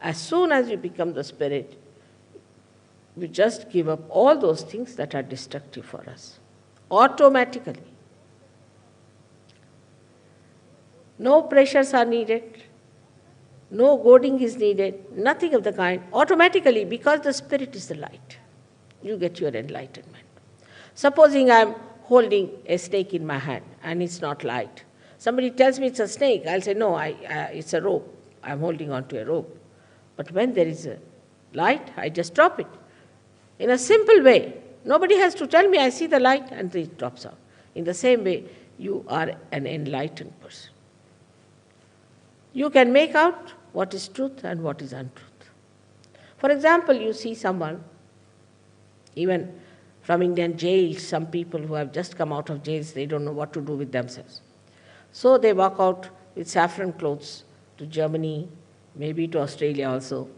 As soon as you become the spirit, you just give up all those things that are destructive for us, automatically. No pressures are needed, no goading is needed, nothing of the kind. Automatically, because the spirit is the light, you get your enlightenment. Supposing I am holding a snake in my hand and it's not light. Somebody tells me it's a snake, I'll say, no, it's a rope. I'm holding on to a rope. But when there is a light, I just drop it. In a simple way. Nobody has to tell me, I see the light and it drops out. In the same way, you are an enlightened person. You can make out what is truth and what is untruth. For example, you see someone, even from Indian jails, some people who have just come out of jails, they don't know what to do with themselves. So they walk out with saffron clothes to Germany, maybe to Australia also,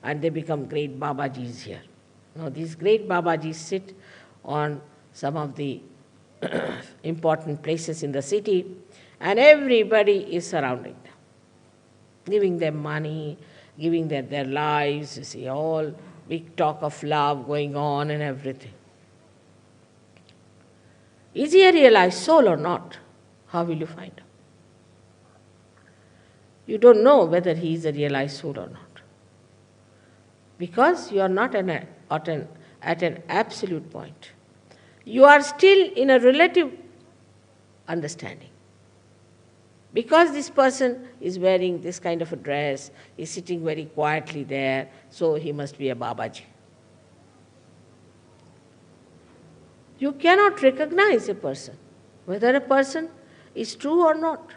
and they become great Babajis here. Now these great Babajis sit on some of the important places in the city, and everybody is surrounding them, giving them money, giving them their lives, you see, all big talk of love going on and everything. Is he a realized soul or not? How will you find out? You don't know whether he is a realized soul or not, because you are not at an absolute point. You are still in a relative understanding. Because this person is wearing this kind of a dress, is sitting very quietly there, so he must be a Babaji. You cannot recognize a person, whether a person is true or not.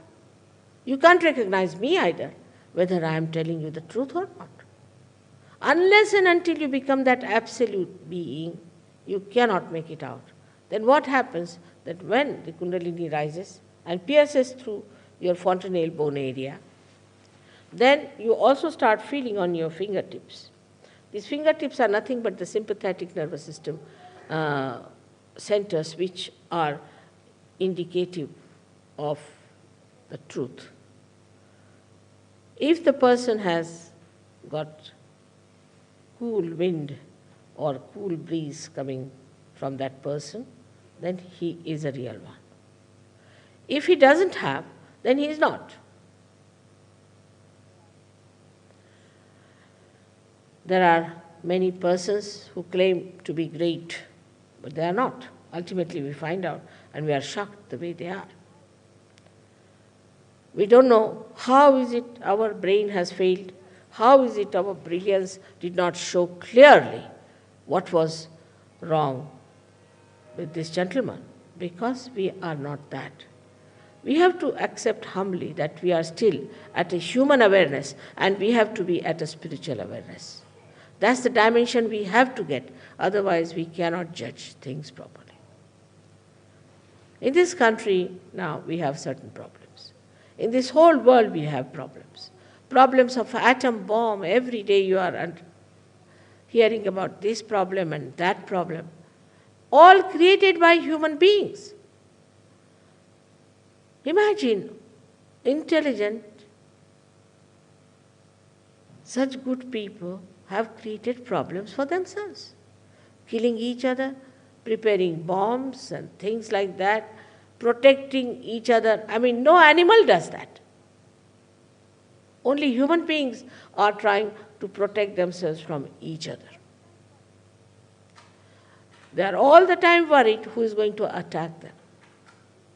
You can't recognize me either, whether I am telling you the truth or not. Unless and until you become that absolute being, you cannot make it out. Then what happens? That when the Kundalini rises and pierces through your fontanelle bone area, then you also start feeling on your fingertips. These fingertips are nothing but the sympathetic nervous system centers, which are indicative of the truth. If the person has got cool wind or cool breeze coming from that person, then he is a real one. If he doesn't have, then he is not. There are many persons who claim to be great, but they are not. Ultimately we find out, and we are shocked the way they are. We don't know how is it our brain has failed, how is it our brilliance did not show clearly what was wrong with this gentleman, because we are not that. We have to accept humbly that we are still at a human awareness and we have to be at a spiritual awareness. That's the dimension we have to get, otherwise we cannot judge things properly. In this country now we have certain problems. In this whole world we have problems. Problems of atom bomb, every day you are hearing about this problem and that problem, all created by human beings. Imagine, intelligent, such good people have created problems for themselves, killing each other, preparing bombs and things like that, protecting each other. I mean, no animal does that. Only human beings are trying to protect themselves from each other. They are all the time worried who is going to attack them,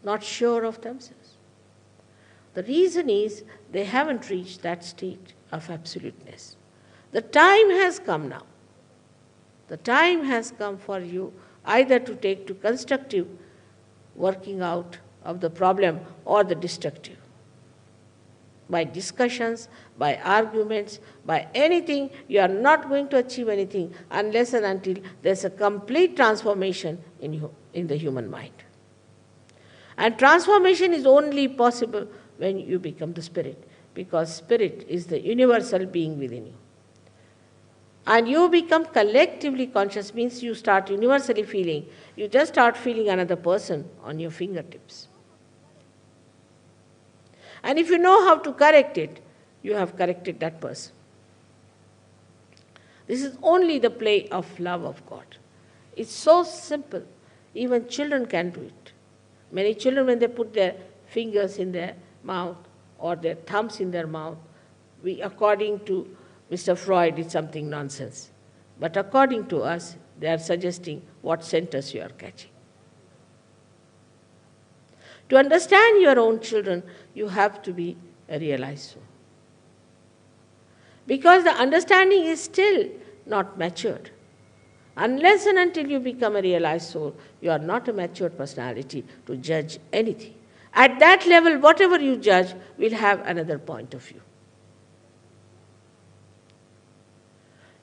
not sure of themselves. The reason is they haven't reached that state of absoluteness. The time has come now. The time has come for you either to take to constructive working out of the problem or the destructive. By discussions, by arguments, by anything, you are not going to achieve anything unless and until there is a complete transformation in the human mind. And transformation is only possible when you become the spirit, because spirit is the universal being within you. And you become collectively conscious, means you start universally feeling. You just start feeling another person on your fingertips. And if you know how to correct it, you have corrected that person. This is only the play of love of God. It's so simple. Even children can do it. Many children, when they put their fingers in their mouth or their thumbs in their mouth, according to Mr. Freud, it's something nonsense. But according to us, they are suggesting what sentence you are catching. To understand your own children, you have to be a realized soul. Because the understanding is still not matured. Unless and until you become a realized soul, you are not a matured personality to judge anything. At that level, whatever you judge will have another point of view.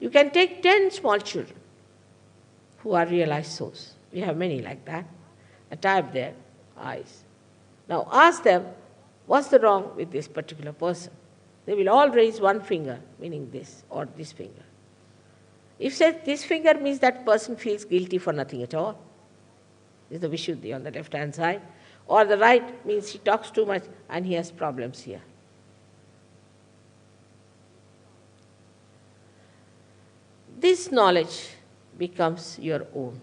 You can take 10 small children who are realized souls. We have many like that. I type their eyes. Now ask them, what's the wrong with this particular person? They will all raise one finger, meaning this, or this finger. If said this finger means that person feels guilty for nothing at all. This is the Vishuddhi on the left-hand side. Or the right means he talks too much and he has problems here. This knowledge becomes your own.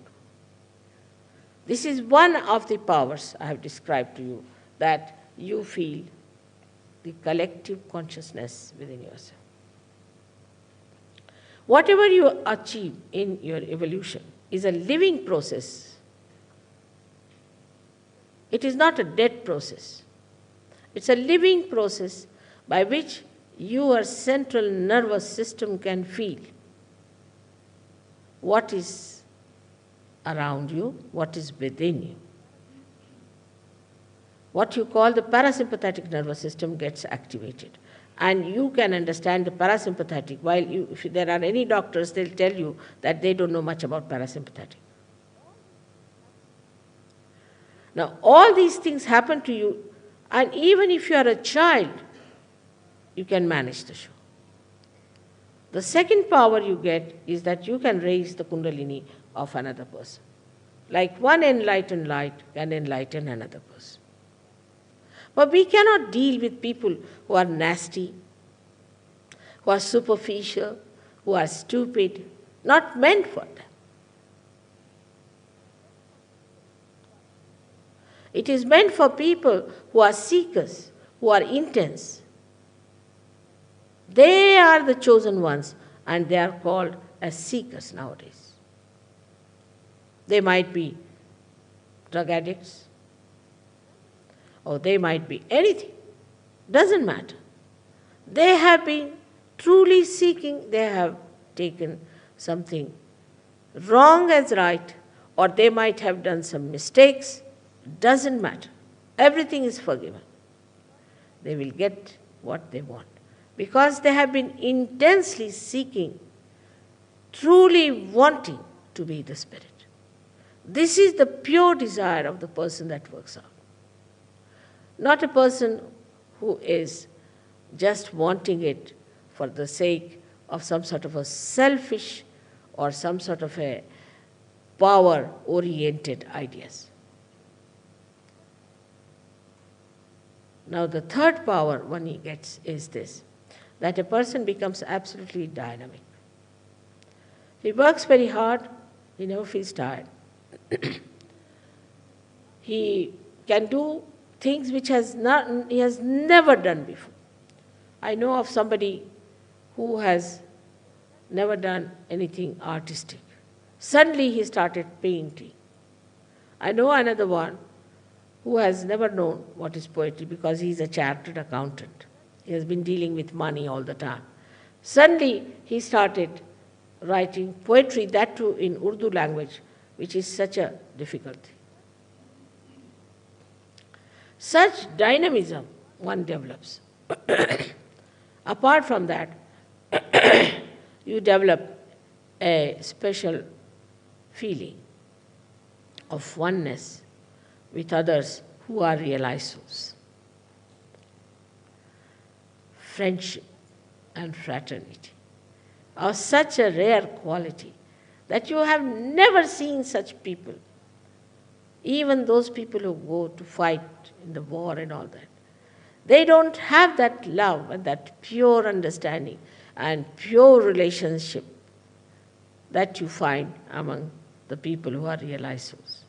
This is one of the powers I have described to you, that you feel the collective consciousness within yourself. Whatever you achieve in your evolution is a living process. It is not a dead process. It's a living process by which your central nervous system can feel what is around you, what is within you. What you call the parasympathetic nervous system gets activated. And you can understand the parasympathetic, while if there are any doctors, they'll tell you that they don't know much about parasympathetic. Now, all these things happen to you, and even if you are a child, you can manage the show. The second power you get is that you can raise the kundalini of another person. Like one enlightened light can enlighten another person. But we cannot deal with people who are nasty, who are superficial, who are stupid, not meant for them. It is meant for people who are seekers, who are intense. They are the chosen ones, and they are called as seekers nowadays. They might be drug addicts, or they might be anything. Doesn't matter. They have been truly seeking, they have taken something wrong as right, or they might have done some mistakes. Doesn't matter. Everything is forgiven. They will get what they want, because they have been intensely seeking, truly wanting to be the Spirit. This is the pure desire of the person that works out. Not a person who is just wanting it for the sake of some sort of a selfish or some sort of a power-oriented ideas. Now the third power one he gets is this, that a person becomes absolutely dynamic. He works very hard, he never feels tired. He can do things which he has never done before. I know of somebody who has never done anything artistic. Suddenly he started painting. I know another one who has never known what is poetry because he is a chartered accountant. He has been dealing with money all the time. Suddenly he started writing poetry, that too in Urdu language, which is such a difficulty. Such dynamism one develops. Apart from that, you develop a special feeling of oneness with others who are realized souls. Friendship and fraternity are such a rare quality that you have never seen such people. Even those people who go to fight in the war and all that, they don't have that love and that pure understanding and pure relationship that you find among the people who are realized souls.